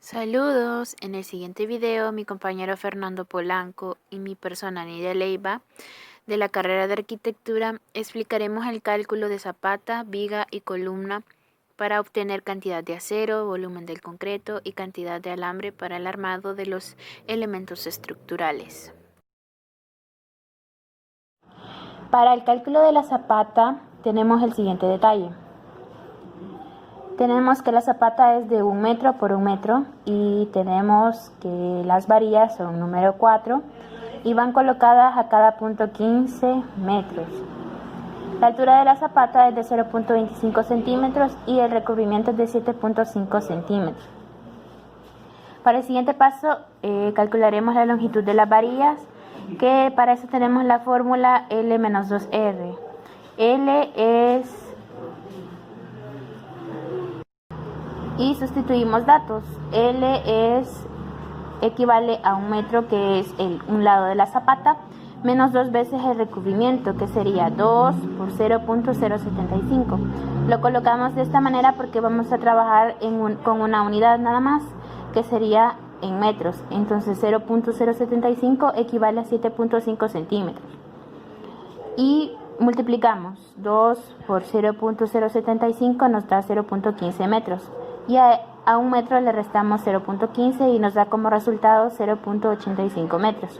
Saludos, en el siguiente video mi compañero Fernando Polanco y mi persona Nidia Leiva de la carrera de arquitectura explicaremos el cálculo de zapata, viga y columna para obtener cantidad de acero, volumen del concreto y cantidad de alambre para el armado de los elementos estructurales. Para el cálculo de la zapata tenemos el siguiente detalle. Tenemos que la zapata es de 1 metro por 1 metro y tenemos que las varillas son número 4 y van colocadas a cada punto 15 metros. La altura de la zapata es de 0.25 centímetros y el recubrimiento es de 7.5 centímetros. Para el siguiente paso calcularemos la longitud de las varillas, que para eso tenemos la fórmula L-2R. L es... y sustituimos datos. L equivale a 1 metro, que es un lado de la zapata, menos 2 veces el recubrimiento, que sería 2 por 0.075. Lo colocamos de esta manera porque vamos a trabajar con una unidad nada más, que sería en metros. Entonces 0.075 equivale a 7.5 centímetros. Y multiplicamos 2 por 0.075 nos da 0.15 metros. Y a 1 metro le restamos 0.15 y nos da como resultado 0.85 metros.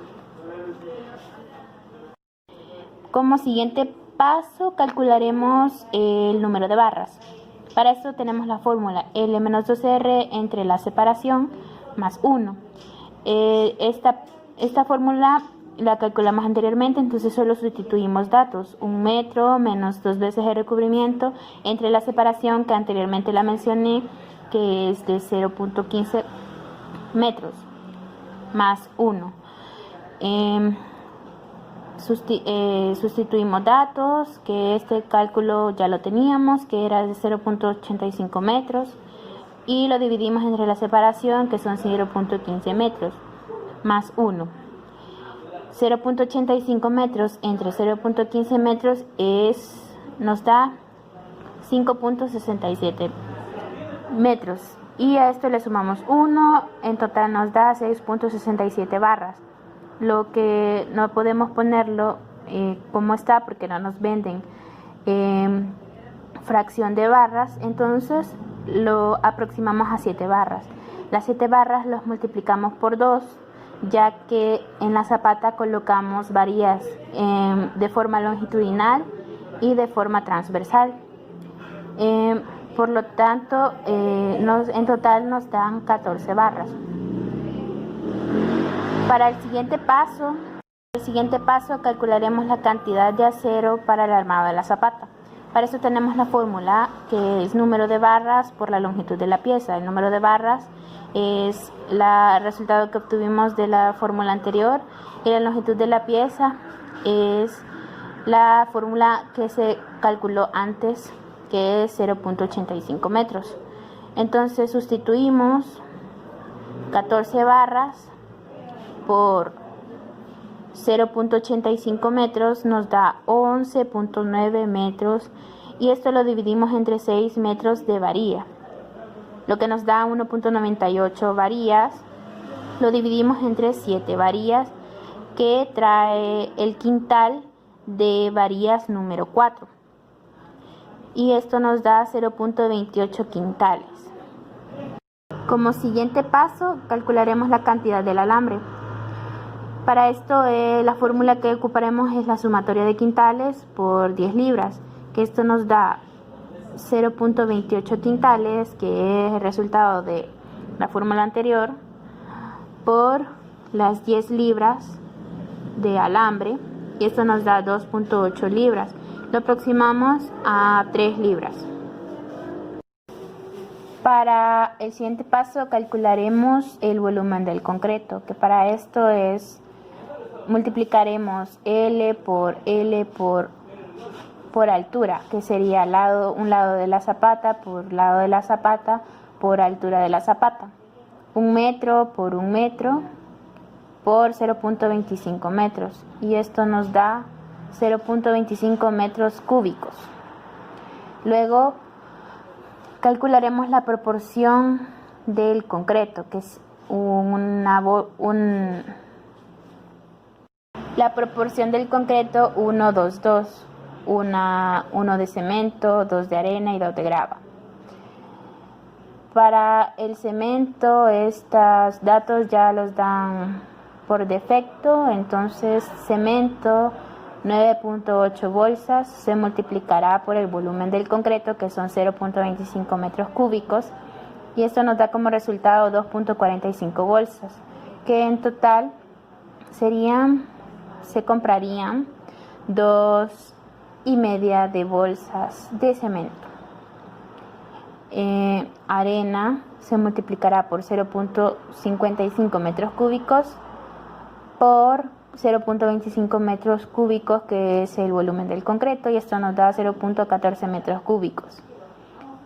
Como siguiente paso calcularemos el número de barras. Para esto tenemos la fórmula L-2R entre la separación más 1. Esta fórmula la calculamos anteriormente, entonces solo sustituimos datos. 1 metro menos 2 veces el recubrimiento entre la separación, que anteriormente la mencioné, que es de 0.15 metros, más 1. Sustituimos datos, que este cálculo ya lo teníamos, que era de 0.85 metros, y lo dividimos entre la separación, que son 0.15 metros, más 1. 0.85 metros entre 0.15 metros nos da 5.67 metros, y a esto le sumamos 1, en total nos da 6.67 barras. Lo que no podemos ponerlo como está porque no nos venden fracción de barras, entonces lo aproximamos a 7 barras. Las 7 barras los multiplicamos por 2, ya que en la zapata colocamos varillas de forma longitudinal y de forma transversal. Por lo tanto, en total nos dan 14 barras. Para el siguiente paso calcularemos la cantidad de acero para el armado de la zapata. Para eso tenemos la fórmula, que es número de barras por la longitud de la pieza. El número de barras es el resultado que obtuvimos de la fórmula anterior, y la longitud de la pieza es la fórmula que se calculó antes, que es 0.85 metros. Entonces sustituimos 14 barras por 0.85 metros, nos da 11.9 metros, y esto lo dividimos entre 6 metros de varilla, lo que nos da 1.98 varillas. Lo dividimos entre 7 varillas, que trae el quintal de varillas número 4, y esto nos da 0.28 quintales. Como siguiente paso calcularemos la cantidad del alambre. Para esto la fórmula que ocuparemos es la sumatoria de quintales por 10 libras, que esto nos da 0.28 quintales, que es el resultado de la fórmula anterior, por las 10 libras de alambre, y esto nos da 2.8 libras. Lo aproximamos a 3 libras. Para el siguiente paso calcularemos el volumen del concreto, que para esto multiplicaremos L por altura, que sería un lado de la zapata por lado de la zapata por altura de la zapata. 1 metro por 1 metro por 0.25 metros, y esto nos da 0.25 metros cúbicos. Luego calcularemos la proporción del concreto, que es la proporción del concreto 1, 2, 2, 1 de cemento, 2 de arena y 2 de grava. Para el cemento, estos datos ya los dan por defecto, entonces cemento 9.8 bolsas se multiplicará por el volumen del concreto, que son 0.25 metros cúbicos, y esto nos da como resultado 2.45 bolsas, que en total se comprarían 2,5 de bolsas de cemento. Arena se multiplicará por 0.55 metros cúbicos por 0.25 metros cúbicos, que es el volumen del concreto, y esto nos da 0.14 metros cúbicos.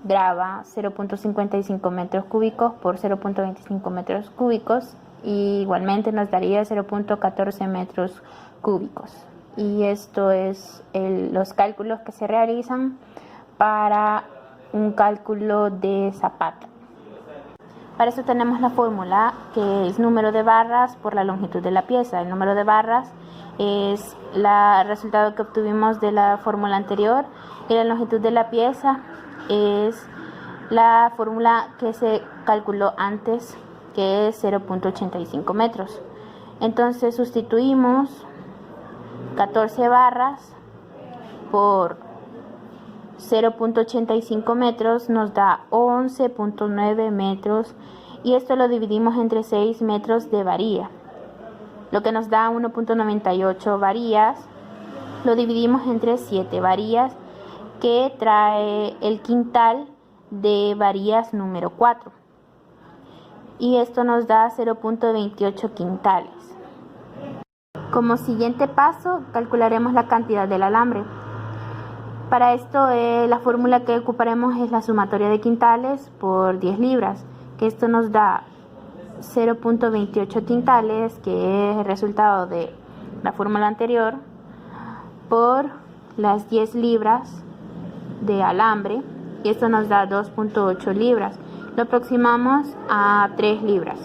Grava 0.55 metros cúbicos por 0.25 metros cúbicos, y igualmente nos daría 0.14 metros cúbicos. Y esto es los cálculos que se realizan para un cálculo de zapata. Para eso tenemos la fórmula, que es número de barras por la longitud de la pieza. El número de barras es el resultado que obtuvimos de la fórmula anterior, y la longitud de la pieza es la fórmula que se calculó antes, que es 0.85 metros. Entonces sustituimos 14 barras por 0.85 metros, nos da 11.9 metros, y esto lo dividimos entre 6 metros de varilla, lo que nos da 1.98 varillas. Lo dividimos entre 7 varillas que trae el quintal de varillas número 4, y esto nos da 0.28 quintales. Como siguiente paso, calcularemos la cantidad del alambre. Para esto, la fórmula que ocuparemos es la sumatoria de quintales por 10 libras, que esto nos da 0.28 quintales, que es el resultado de la fórmula anterior, por las 10 libras de alambre, y esto nos da 2.8 libras. Lo aproximamos a 3 libras.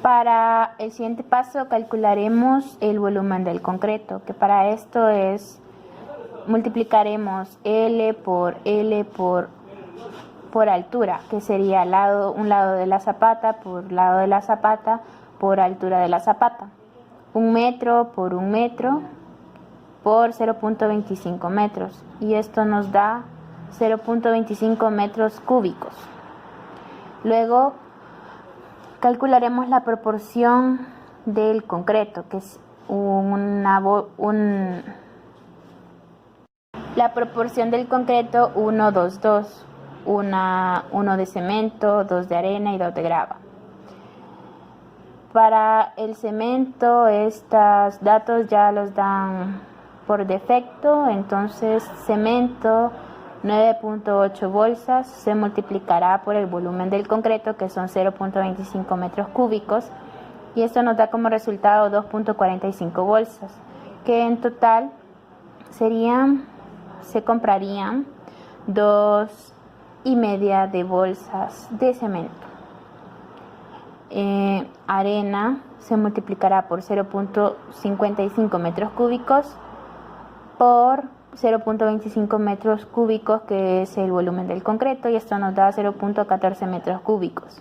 Para el siguiente paso calcularemos el volumen del concreto, que para esto multiplicaremos L por altura, que sería un lado de la zapata por lado de la zapata por altura de la zapata. 1 metro por 1 metro por 0.25 metros, y esto nos da 0.25 metros cúbicos. Luego calcularemos la proporción del concreto, que es la proporción del concreto 1, 2, 2, 1 de cemento, 2 de arena y 2 de grava. Para el cemento, estos datos ya los dan por defecto, entonces cemento 9.8 bolsas se multiplicará por el volumen del concreto, que son 0.25 metros cúbicos, y esto nos da como resultado 2.45 bolsas, que en total se comprarían 2,5 de bolsas de cemento. Arena se multiplicará por 0.55 metros cúbicos por 0.25 metros cúbicos, que es el volumen del concreto, y esto nos da 0.14 metros cúbicos.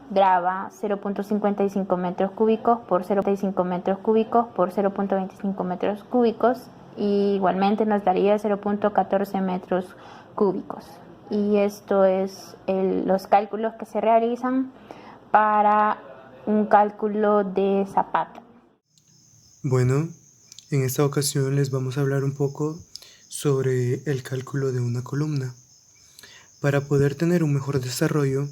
Grava 0.55 metros cúbicos por 0.25 metros cúbicos por 0.25 metros cúbicos, y igualmente nos daría 0.14 metros cúbicos. Y esto es los cálculos que se realizan para un cálculo de zapata. Bueno, en esta ocasión les vamos a hablar un poco sobre el cálculo de una columna. Para poder tener un mejor desarrollo,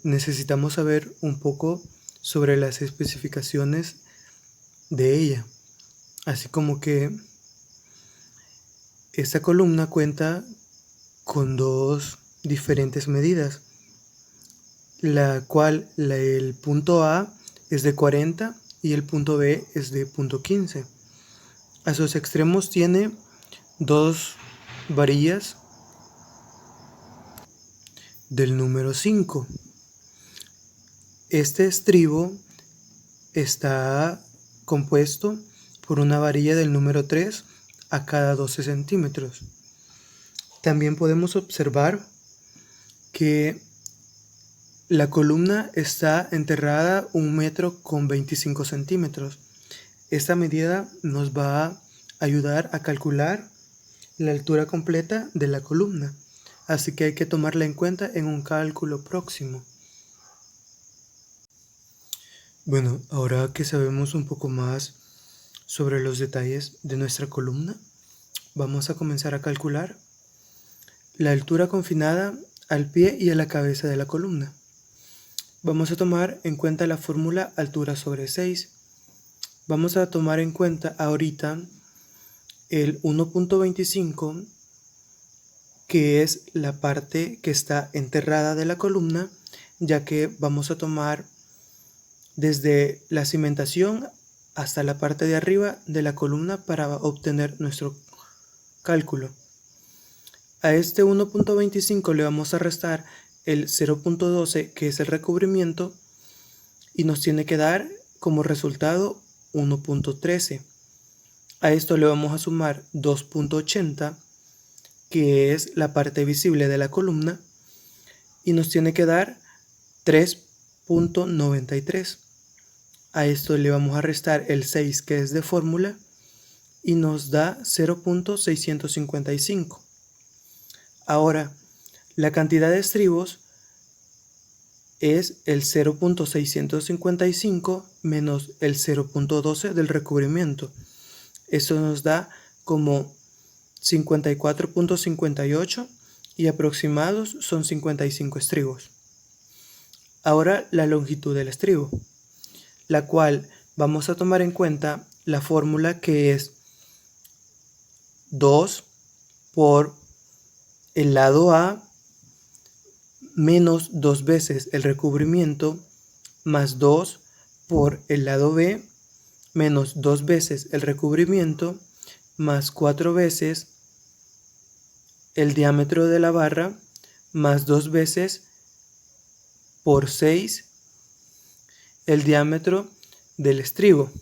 necesitamos saber un poco sobre las especificaciones de ella, así como que esta columna cuenta con 2 diferentes medidas, la cual el punto A es de 40 y el punto B es de punto 15. A sus extremos tiene 2 varillas del número 5. Este estribo está compuesto por una varilla del número 3 a cada 12 centímetros. También podemos observar que la columna está enterrada 1,25 m. Esta medida nos va a ayudar a calcular la altura completa de la columna, así que hay que tomarla en cuenta en un cálculo próximo. Bueno, ahora que sabemos un poco más sobre los detalles de nuestra columna, vamos a comenzar a calcular la altura confinada al pie y a la cabeza de la columna. Vamos a tomar en cuenta la fórmula altura sobre 6. Vamos a tomar en cuenta ahorita el 1,25, que es la parte que está enterrada de la columna, ya que vamos a tomar desde la cimentación hasta la parte de arriba de la columna para obtener nuestro cálculo. A este 1,25 le vamos a restar el 0,12, que es el recubrimiento, y nos tiene que dar como resultado 1,13. A esto le vamos a sumar 2,80, que es la parte visible de la columna, y nos tiene que dar 3,93. A esto le vamos a restar el 6, que es de fórmula, y nos da 0,655. Ahora, la cantidad de estribos es el 0,655 menos el 0,12 del recubrimiento. Esto nos da como 54,58 y aproximados son 55 estribos. Ahora la longitud del estribo, la cual vamos a tomar en cuenta la fórmula, que es 2 por el lado A menos 2 veces el recubrimiento más 2 por el lado B menos 2 veces el recubrimiento más 4 veces el diámetro de la barra más 2 veces por 6 el diámetro del estribo.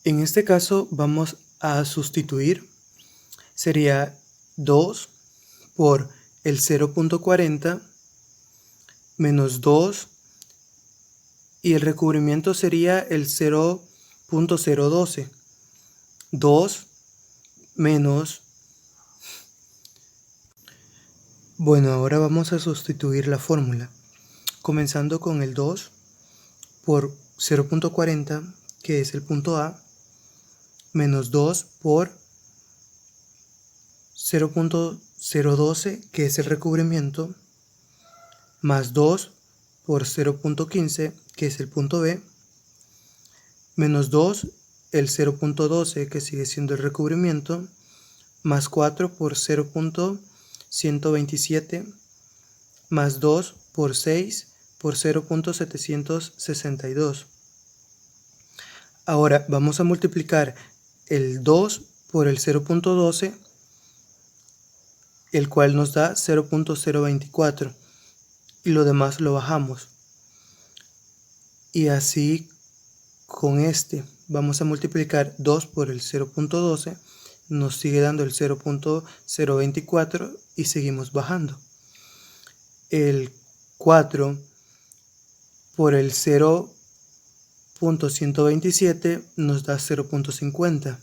En este caso vamos a sustituir, sería 2 por el 0,40 menos 2, y el recubrimiento sería el 0,012. 2 menos... Bueno, ahora vamos a sustituir la fórmula, comenzando con el 2 por 0,40, que es el punto A, menos 2 por 0,012, que es el recubrimiento, más 2 por 0,15, que es el punto B, menos 2, el 0,12, que sigue siendo el recubrimiento, más 4 por 0,127, más 2 por 6 por 0,762. Ahora vamos a multiplicar el 2 por el 0,12, el cual nos da 0,024, y lo demás lo bajamos. Y así con este vamos a multiplicar 2 por el 0,12, nos sigue dando el 0,024 y seguimos bajando. El 4 por el 0,127 nos da 0,50.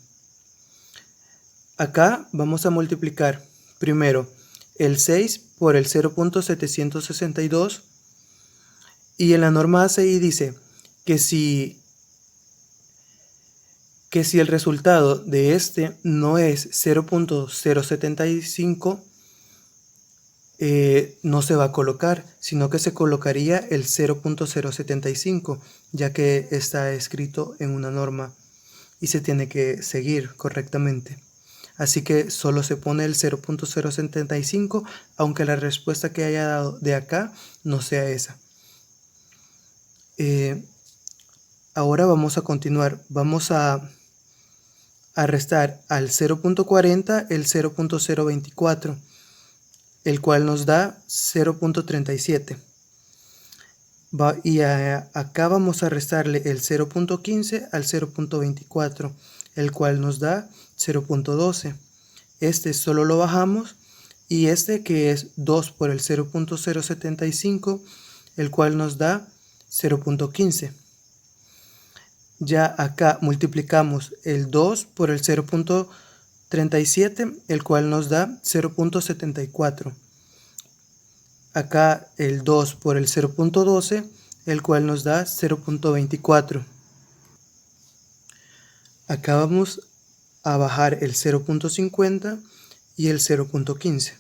Acá vamos a multiplicar primero el 6 por el 0,762, y en la norma ACI dice que si el resultado de este no es 0,075, no se va a colocar, sino que se colocaría el 0,075, ya que está escrito en una norma y se tiene que seguir correctamente. Así que solo se pone el 0,075, aunque la respuesta que haya dado de acá no sea esa. Ahora vamos a continuar. Vamos a restar al 0,40 el 0,024. el cual nos da 0.37. Acá vamos a restarle el 0.15 al 0.24, el cual nos da 0.12. Este solo lo bajamos, y este, que es 2 por el 0.075, el cual nos da 0.15. Ya acá multiplicamos el 2 por el 0.37, el cual nos da 0.74. Acá el 2 por el 0.12, el cual nos da 0.24. Acá vamos a bajar el 0.50 y el 0.15.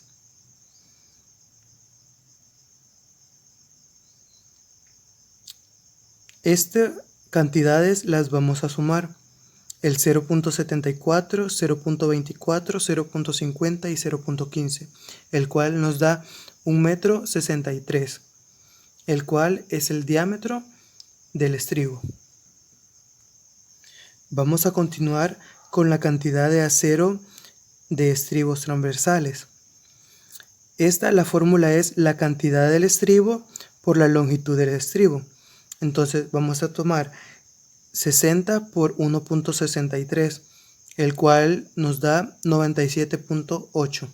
Estas cantidades las vamos a sumar: el 0.74, 0.24, 0.50 y 0.15, el cual nos da 1,63 m, el cual es el diámetro del estribo. Vamos a continuar con la cantidad de acero de estribos transversales. La fórmula es la cantidad del estribo por la longitud del estribo. Entonces vamos a tomar 60 por 1.63, el cual nos da 97.8.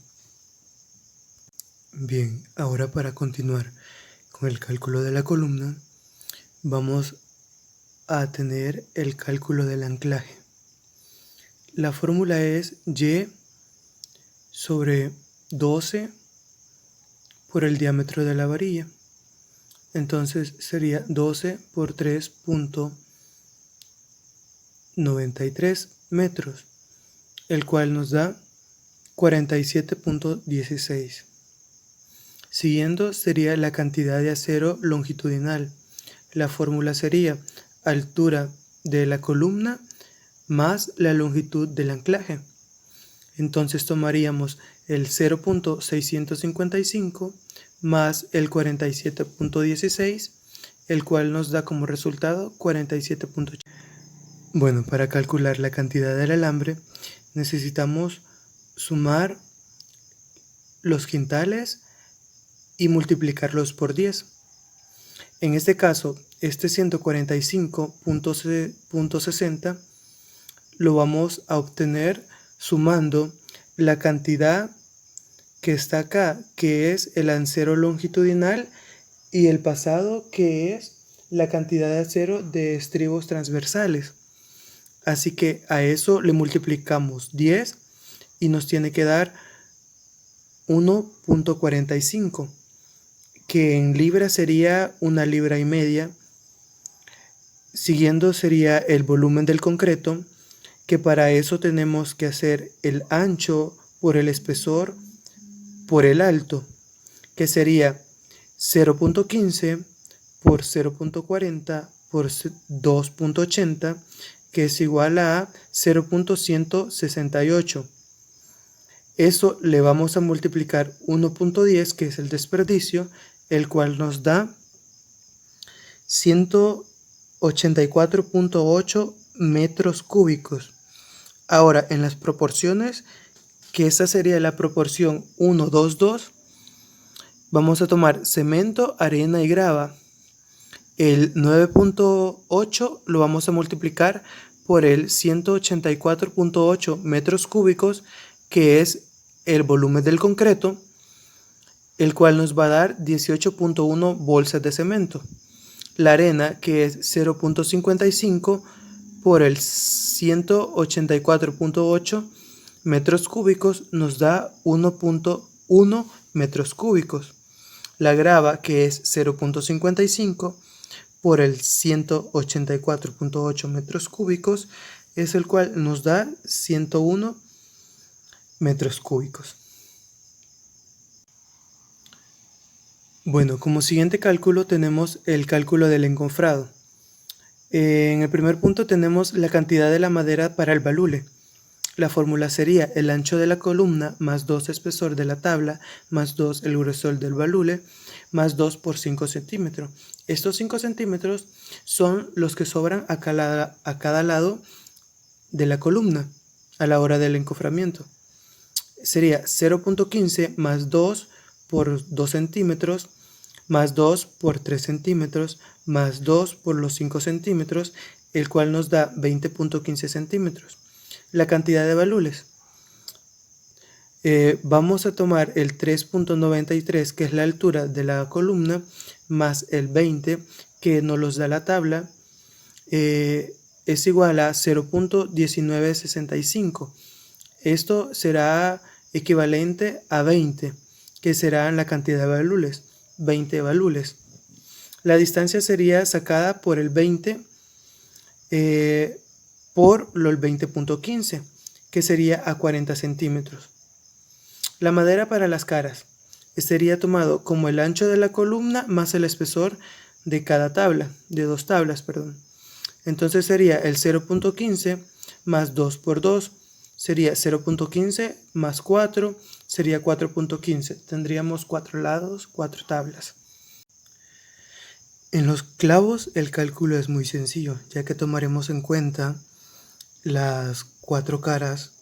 Bien, ahora para continuar con el cálculo de la columna, vamos a tener el cálculo del anclaje. La fórmula es Y sobre 12 por el diámetro de la varilla. Entonces sería 12 por 3.93 metros, el cual nos da 47.16. Siguiendo sería la cantidad de acero longitudinal. La fórmula sería altura de la columna más la longitud del anclaje. Entonces tomaríamos el 0.655 más el 47.16, el cual nos da como resultado 47.8. Bueno, para calcular la cantidad del alambre necesitamos sumar los quintales y multiplicarlos por 10. En este caso, este 145.60 lo vamos a obtener sumando la cantidad que está acá, que es el acero longitudinal, y el pasado, que es la cantidad de acero de estribos transversales. Así que a eso le multiplicamos 10 y nos tiene que dar 1.45, que en libras sería 1,5 libras. Siguiendo sería el volumen del concreto, que para eso tenemos que hacer el ancho por el espesor por el alto, que sería 0.15 por 0.40 por 2.80, que es igual a 0.168. Eso le vamos a multiplicar 1.10, que es el desperdicio, el cual nos da 184.8 metros cúbicos. Ahora, en las proporciones, que esta sería la proporción 1:2:2, vamos a tomar cemento, arena y grava. El 9.8 lo vamos a multiplicar por el 184.8 metros cúbicos, que es el volumen del concreto, el cual nos va a dar 18.1 bolsas de cemento. La arena, que es 0.55 por el 184.8 metros cúbicos, nos da 1.1 metros cúbicos. La grava, que es 0.55 por el 184.8 metros cúbicos, es el cual nos da 101 metros cúbicos. Bueno, como siguiente cálculo tenemos el cálculo del encofrado. En el primer punto tenemos la cantidad de la madera para el balule. La fórmula sería el ancho de la columna más 2 espesor de la tabla más 2 el grosor del balule más 2 por 5 centímetros. Estos 5 centímetros son los que sobran a cada lado de la columna a la hora del encoframiento. Sería 0.15 más 2 por 2 centímetros, más 2 por 3 centímetros, más 2 por los 5 centímetros, el cual nos da 20.15 centímetros. La cantidad de balules. Vamos a tomar el 3.93, que es la altura de la columna, más el 20, que nos los da la tabla, es igual a 0.1965. Esto será equivalente a 20, que será la cantidad de balules, 20 balules. La distancia sería sacada por el 20 por el 20.15, que sería a 40 centímetros. La madera para las caras sería tomado como el ancho de la columna más el espesor de cada tabla, de 2 tablas, perdón. Entonces sería el 0.15 más 2 por 2, sería 0.15 más 4, sería 4.15. Tendríamos 4 lados, 4 tablas. En los clavos el cálculo es muy sencillo, ya que tomaremos en cuenta las 4 caras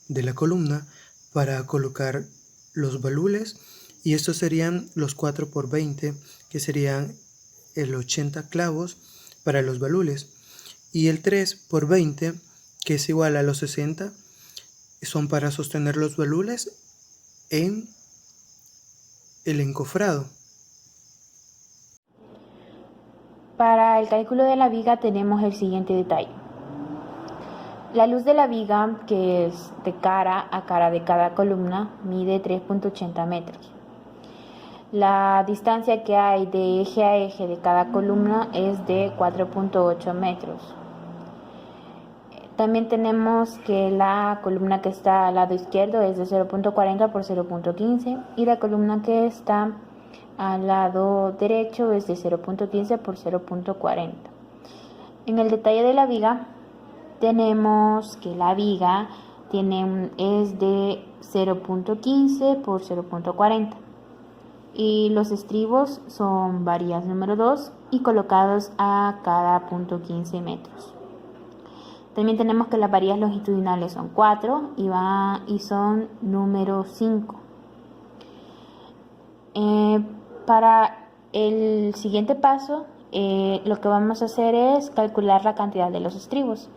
de la columna para colocar los balules, y estos serían los 4 por 20, que serían el 80 clavos para los balules, y el 3 por 20, que es igual a los 60, son para sostener los balules en el encofrado. Para el cálculo de la viga tenemos el siguiente detalle. La luz de la viga, que es de cara a cara de cada columna, mide 3.80 metros. La distancia que hay de eje a eje de cada columna es de 4.8 metros. También tenemos que la columna que está al lado izquierdo es de 0.40 por 0.15 y la columna que está al lado derecho es de 0.15 por 0.40. En el detalle de la viga tenemos que la viga es de 0.15 por 0.40 y los estribos son varillas número 2 y colocados a cada 0.15 metros. También tenemos que las varillas longitudinales son 4 y son número 5. Para el siguiente paso, lo que vamos a hacer es calcular la cantidad de los estribos.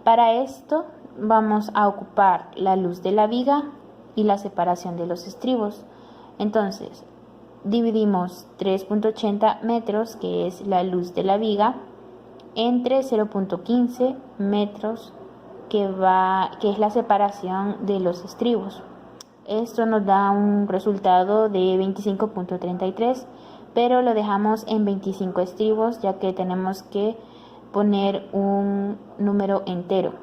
Para esto vamos a ocupar la luz de la viga y la separación de los estribos. Entonces, dividimos 3.80 metros, que es la luz de la viga, entre 0.15 metros, que es la separación de los estribos. Esto nos da un resultado de 25.33, pero lo dejamos en 25 estribos, ya que tenemos que poner un número entero.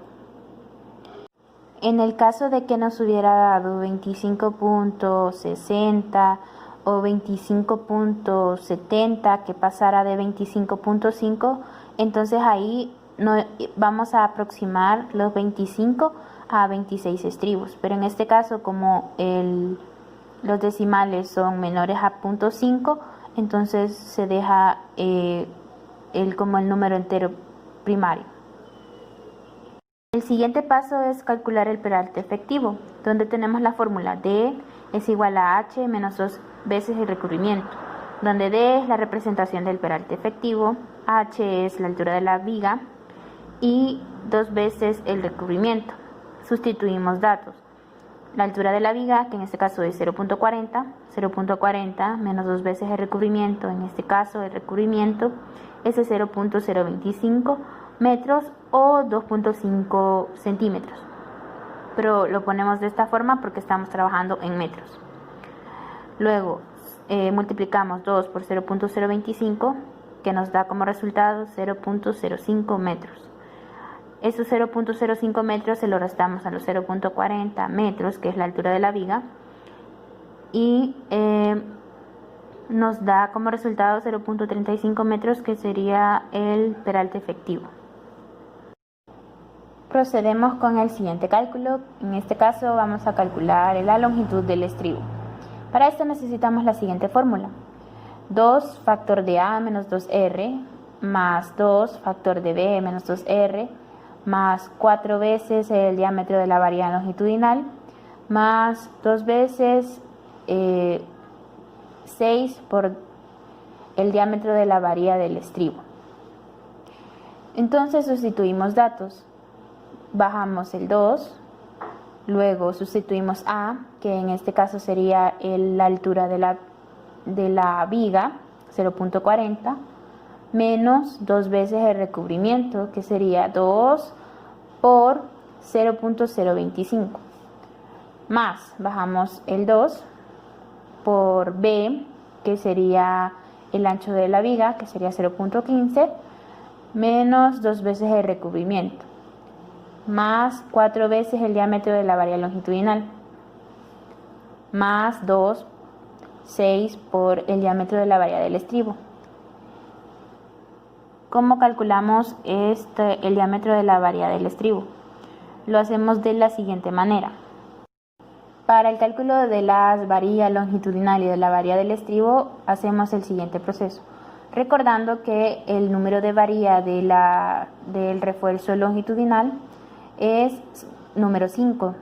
En el caso de que nos hubiera dado 25.60 o 25.70, que pasara de 25.5, entonces ahí vamos a aproximar los 25 a 26 estribos. Pero en este caso, como los decimales son menores a 0.5, entonces se deja como el número entero primario. El siguiente paso es calcular el peralte efectivo, donde tenemos la fórmula D es igual a H menos 2 veces el recubrimiento, donde D es la representación del peralte efectivo, H es la altura de la viga y 2 veces el recubrimiento. Sustituimos datos. La altura de la viga, que en este caso es 0.40 menos 2 veces el recubrimiento, en este caso el recubrimiento es de 0.025 metros o 2.5 centímetros. Pero lo ponemos de esta forma porque estamos trabajando en metros. Luego multiplicamos 2 por 0.025, que nos da como resultado 0.05 metros. Esos 0.05 metros se lo restamos a los 0.40 metros, que es la altura de la viga, y nos da como resultado 0.35 metros, que sería el peralte efectivo. Procedemos con el siguiente cálculo. En este caso vamos a calcular la longitud del estribo. Para esto necesitamos la siguiente fórmula: 2 factor de A menos 2R más 2 factor de B menos 2R más 4 veces el diámetro de la varilla longitudinal más 2 veces 6 por el diámetro de la varilla del estribo. Entonces sustituimos datos. Bajamos el 2, luego sustituimos A, que en este caso sería la altura de la viga, 0.40, menos 2 veces el recubrimiento, que sería 2 por 0.025. Más, bajamos el 2 por B, que sería el ancho de la viga, que sería 0.15, menos 2 veces el recubrimiento, más 4 veces el diámetro de la varilla longitudinal, más 2, 6 por el diámetro de la varilla del estribo. ¿Cómo calculamos el diámetro de la varilla del estribo? Lo hacemos de la siguiente manera. Para el cálculo de la varilla longitudinal y de la varilla del estribo, hacemos el siguiente proceso. Recordando que el número de varilla del refuerzo longitudinal es número 5,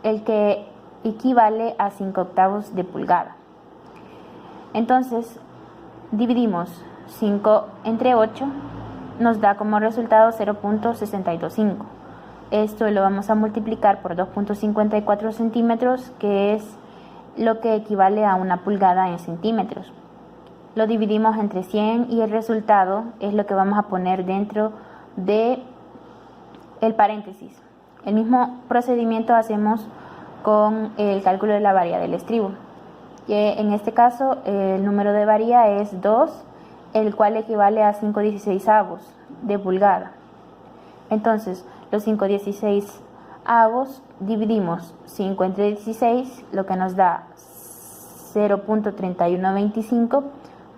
el que equivale a 5/8 de pulgada. Entonces, dividimos 5 entre 8, nos da como resultado 0.625. Esto lo vamos a multiplicar por 2.54 centímetros, que es lo que equivale a 1 pulgada en centímetros. Lo dividimos entre 100 y el resultado es lo que vamos a poner dentro de el paréntesis. El mismo procedimiento hacemos con el cálculo de la varilla del estribo. En este caso el número de varilla es 2, el cual equivale a 5/16 de pulgada. Entonces los 5/16 dividimos 5 entre 16, lo que nos da 0.3125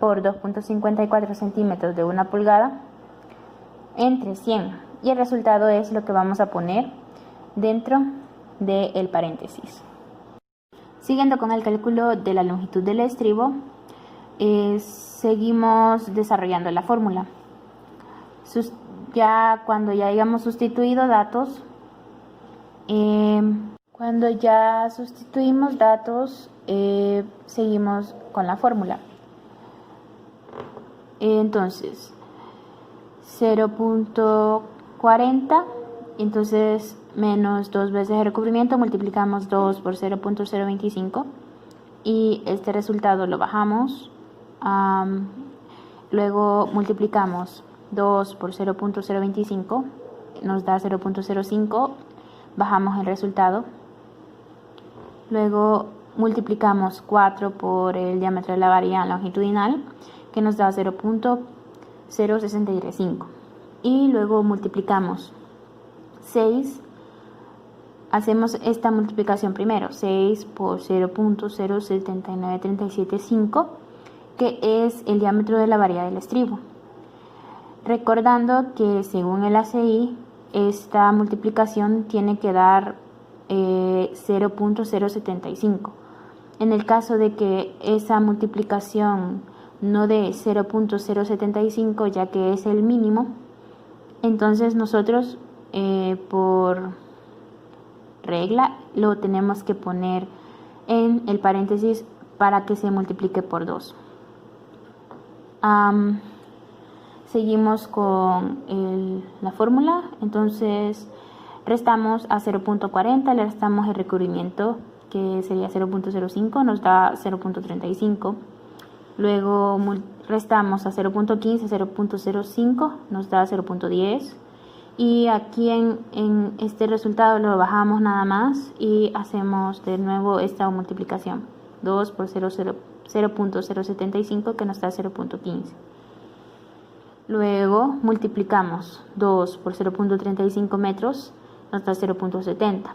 por 2.54 centímetros de 1 pulgada entre 100, y el resultado es lo que vamos a poner dentro del paréntesis. Siguiendo con el cálculo de la longitud del estribo, seguimos desarrollando la fórmula. Cuando ya hayamos sustituido datos, seguimos con la fórmula. Entonces 0.40, entonces menos 2 veces el recubrimiento, multiplicamos 2 por 0.025 y este resultado lo bajamos. Luego multiplicamos 2 por 0.025, nos da 0.05, bajamos el resultado. Luego multiplicamos 4 por el diámetro de la varilla longitudinal, que nos da 0.065, y luego multiplicamos 6. Hacemos esta multiplicación primero, 6 por 0.079375, que es el diámetro de la varilla del estribo. Recordando que según el ACI, esta multiplicación tiene que dar 0.075. En el caso de que esa multiplicación no dé 0.075, ya que es el mínimo, entonces nosotros por regla lo tenemos que poner en el paréntesis para que se multiplique por 2. Seguimos con la fórmula. Entonces restamos a 0.40, le restamos el recubrimiento, que sería 0.05, nos da 0.35. Luego restamos a 0.15, 0.05, nos da 0.10. Y aquí en este resultado lo bajamos nada más y hacemos de nuevo esta multiplicación. 2 por 0.075, que nos da 0.15. Luego multiplicamos 2 por 0.35 metros, nos da 0.70.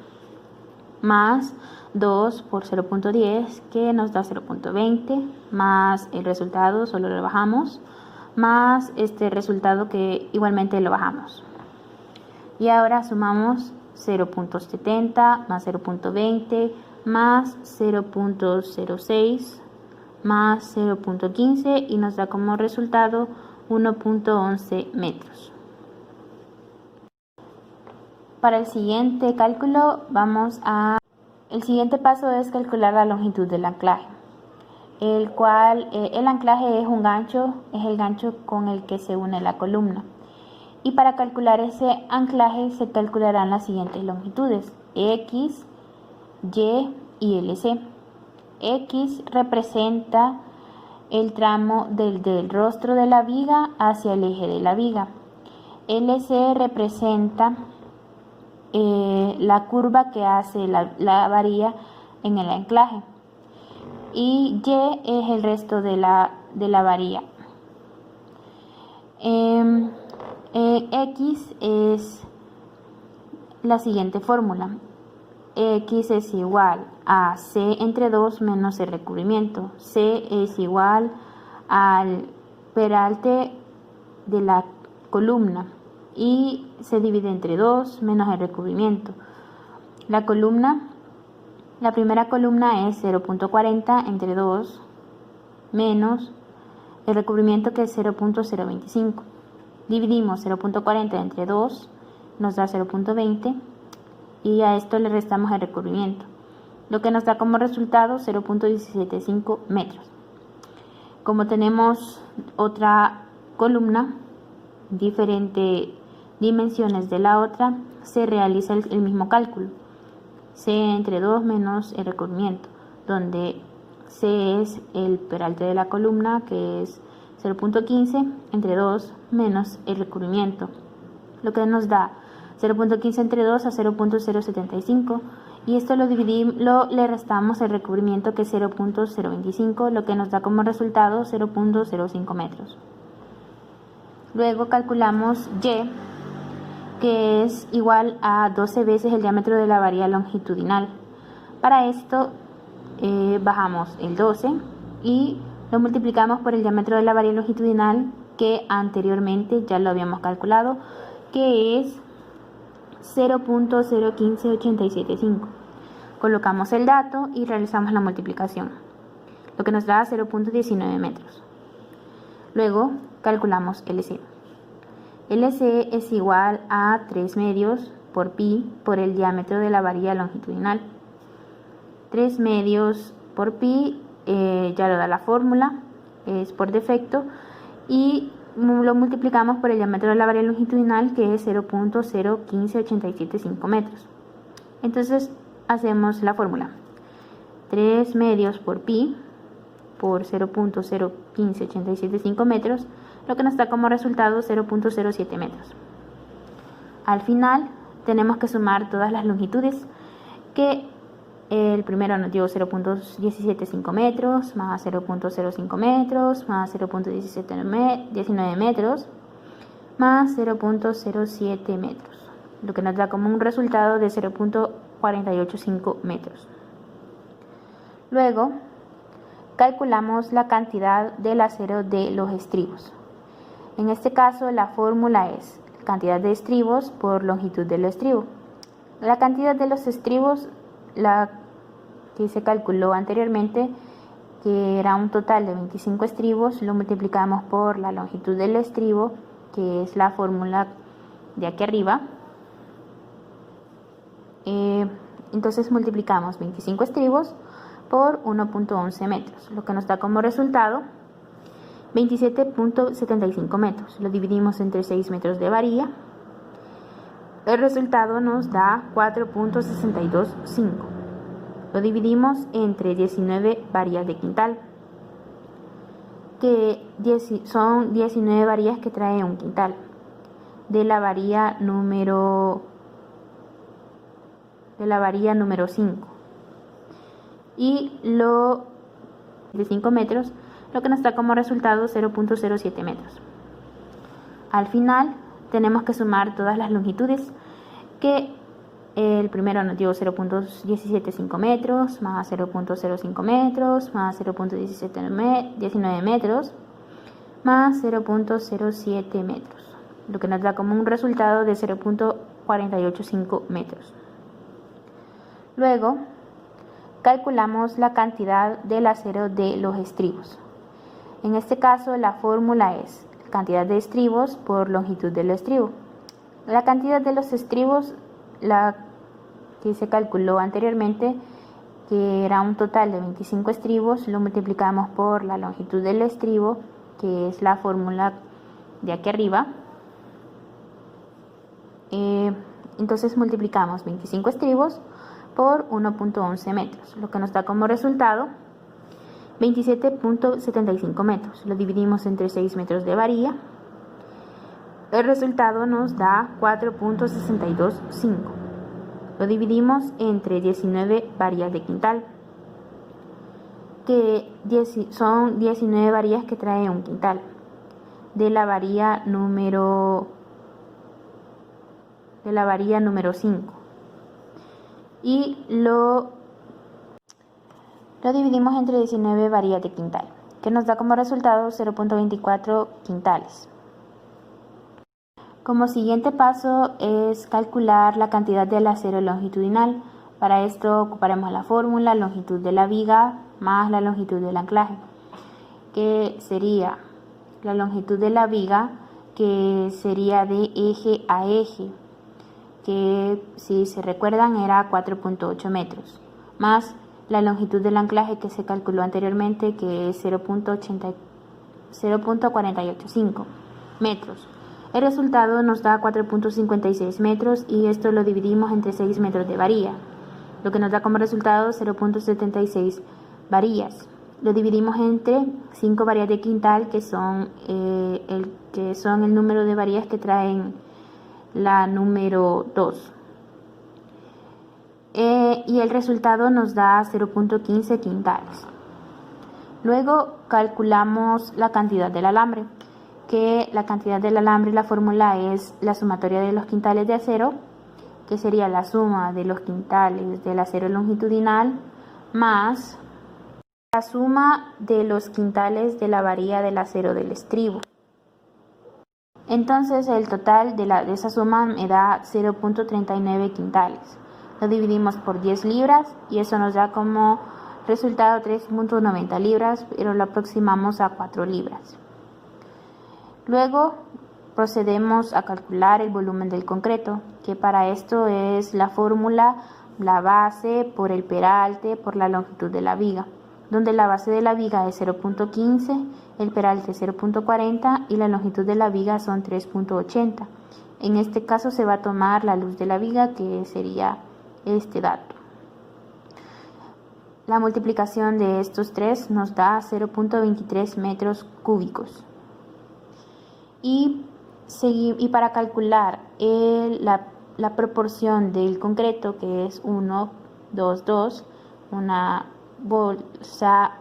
Más 2 por 0.10, que nos da 0.20, más el resultado, solo lo bajamos, más este resultado que igualmente lo bajamos. Y ahora sumamos 0.70 más 0.20 más 0.06 más 0.15 y nos da como resultado 1.11 metros. Para el siguiente cálculo el siguiente paso es calcular la longitud del anclaje. el cual el anclaje es un gancho, es el gancho con el que se une la columna. Y para calcular ese anclaje se calcularán las siguientes longitudes: X, Y y LC. X representa el tramo del rostro de la viga hacia el eje de la viga. LC representa la curva que hace la varilla en el anclaje. Y Y es el resto de la varilla. X es la siguiente fórmula. X es igual a C entre 2 menos el recubrimiento. C es igual al peralte de la columna y se divide entre 2 menos el recubrimiento. La primera columna es 0.40 entre 2 menos el recubrimiento, que es 0.025. Dividimos 0.40 entre 2, nos da 0.20 y a esto le restamos el recubrimiento, lo que nos da como resultado 0.175 metros. Como tenemos otra columna, diferentes dimensiones de la otra, se realiza el mismo cálculo. C entre 2 menos el recubrimiento, donde C es el peralte de la columna, que es 0.15 entre 2 menos el recubrimiento, lo que nos da 0.15 entre 2 a 0.075, y esto le restamos el recubrimiento, que es 0.025, lo que nos da como resultado 0.05 metros. Luego calculamos Y, que es igual a 12 veces el diámetro de la varilla longitudinal. Para esto bajamos el 12 y lo multiplicamos por el diámetro de la varilla longitudinal, que anteriormente ya lo habíamos calculado, que es 0.015875. Colocamos el dato y realizamos la multiplicación, lo que nos da 0.19 metros. Luego calculamos LC. LC es igual a 3 medios por pi por el diámetro de la varilla longitudinal. 3 medios por pi ya lo da la fórmula, es por defecto, y lo multiplicamos por el diámetro de la varilla longitudinal, que es 0.015875 metros. Entonces hacemos la fórmula: 3 medios por pi por 0.015875 metros, lo que nos da como resultado 0.07 metros. Al final tenemos que sumar todas las longitudes, que el primero nos dio 0.175 metros, más 0.05 metros, más 0.19 metros, más 0.07 metros, lo que nos da como un resultado de 0.485 metros. Luego calculamos la cantidad del acero de los estribos. En este caso la fórmula es cantidad de estribos por longitud del estribo. La cantidad de los estribos, la que se calculó anteriormente, que era un total de 25 estribos, lo multiplicamos por la longitud del estribo, que es la fórmula de aquí arriba. Entonces multiplicamos 25 estribos por 1.11 metros, lo que nos da como resultado 27.75 metros. Lo dividimos entre 6 metros de varilla. El resultado nos da 4.625. Lo dividimos entre 19 varillas de quintal, que son 19 varillas que trae un quintal, de la varilla número 5. Y lo de 5 metros, lo que nos da como resultado 0.07 metros. Al final tenemos que sumar todas las longitudes, que el primero nos dio 0.175 metros, más 0.05 metros, más 0.19 metros, más 0.07 metros, lo que nos da como un resultado de 0.485 metros. Luego calculamos la cantidad del acero de los estribos. En este caso la fórmula es cantidad de estribos por longitud del estribo. La cantidad de los estribos, la que se calculó anteriormente, que era un total de 25 estribos, lo multiplicamos por la longitud del estribo, que es la fórmula de aquí arriba. Entonces multiplicamos 25 estribos por 1.11 metros, lo que nos da como resultado 27.75 metros. Lo dividimos entre 6 metros de varilla. El resultado nos da 4.625. Lo dividimos entre 19 varillas de quintal, que son 19 varillas que trae un quintal, de la varilla número 5. Y lo dividimos entre 19 varillas de quintal, que nos da como resultado 0.24 quintales. Como siguiente paso es calcular la cantidad del acero longitudinal. Para esto ocuparemos la fórmula longitud de la viga más la longitud del anclaje, que sería la longitud de la viga, que sería de eje a eje, que si se recuerdan era 4.8 metros, más la longitud del anclaje que se calculó anteriormente, que es 0.485 metros. El resultado nos da 4.56 metros y esto lo dividimos entre 6 metros de varilla, lo que nos da como resultado 0.76 varillas. Lo dividimos entre 5 varillas de quintal, que son el número de varillas que traen la número 2. Y el resultado nos da 0.15 quintales. Luego calculamos la cantidad del alambre, que la cantidad del alambre, la fórmula es la sumatoria de los quintales de acero, que sería la suma de los quintales del acero longitudinal más la suma de los quintales de la varilla del acero del estribo. Entonces el total de esa suma me da 0.39 quintales. Lo dividimos por 10 libras y eso nos da como resultado 3.90 libras, pero lo aproximamos a 4 libras. Luego procedemos a calcular el volumen del concreto, que para esto es la fórmula la base por el peralte por la longitud de la viga, donde la base de la viga es 0.15, el peralte 0.40 y la longitud de la viga son 3.80. En este caso se va a tomar la luz de la viga, que sería este dato. La multiplicación de estos tres nos da 0.23 metros cúbicos. Y para calcular la proporción del concreto, que es 1, 2, 2, una bolsa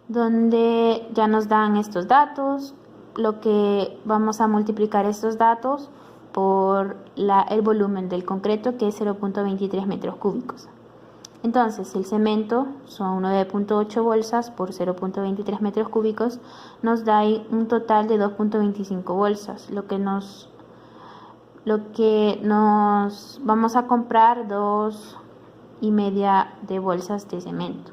donde ya nos dan estos datos, lo que vamos a multiplicar estos datos por el volumen del concreto, que es 0.23 metros cúbicos. Entonces, el cemento son 9.8 bolsas por 0.23 metros cúbicos, nos da un total de 2.25 bolsas, lo que nos vamos a comprar 2,5 de bolsas de cemento.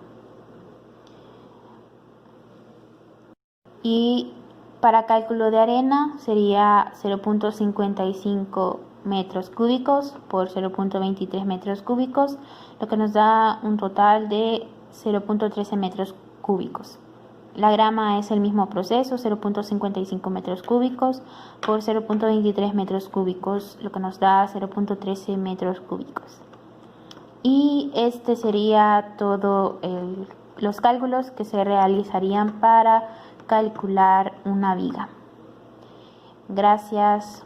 Y para cálculo de arena sería 0.55 metros cúbicos por 0.23 metros cúbicos, lo que nos da un total de 0.13 metros cúbicos. La grama es el mismo proceso, 0.55 metros cúbicos por 0.23 metros cúbicos, lo que nos da 0.13 metros cúbicos. Y este sería todo los cálculos que se realizarían para calcular una viga. Gracias.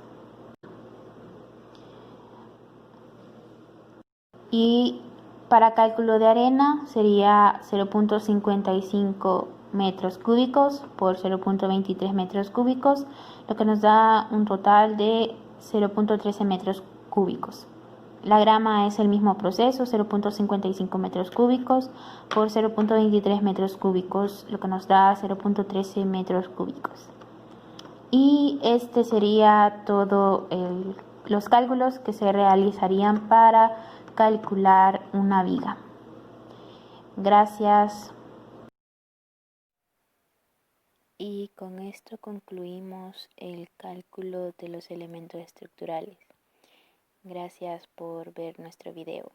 Y para cálculo de arena sería 0.55 metros cúbicos por 0.23 metros cúbicos, lo que nos da un total de 0.13 metros cúbicos. La grama es el mismo proceso, 0.55 metros cúbicos por 0.23 metros cúbicos, lo que nos da 0.13 metros cúbicos. Y este sería todo los cálculos que se realizarían para calcular una viga. Gracias. Y con esto concluimos el cálculo de los elementos estructurales. Gracias por ver nuestro video.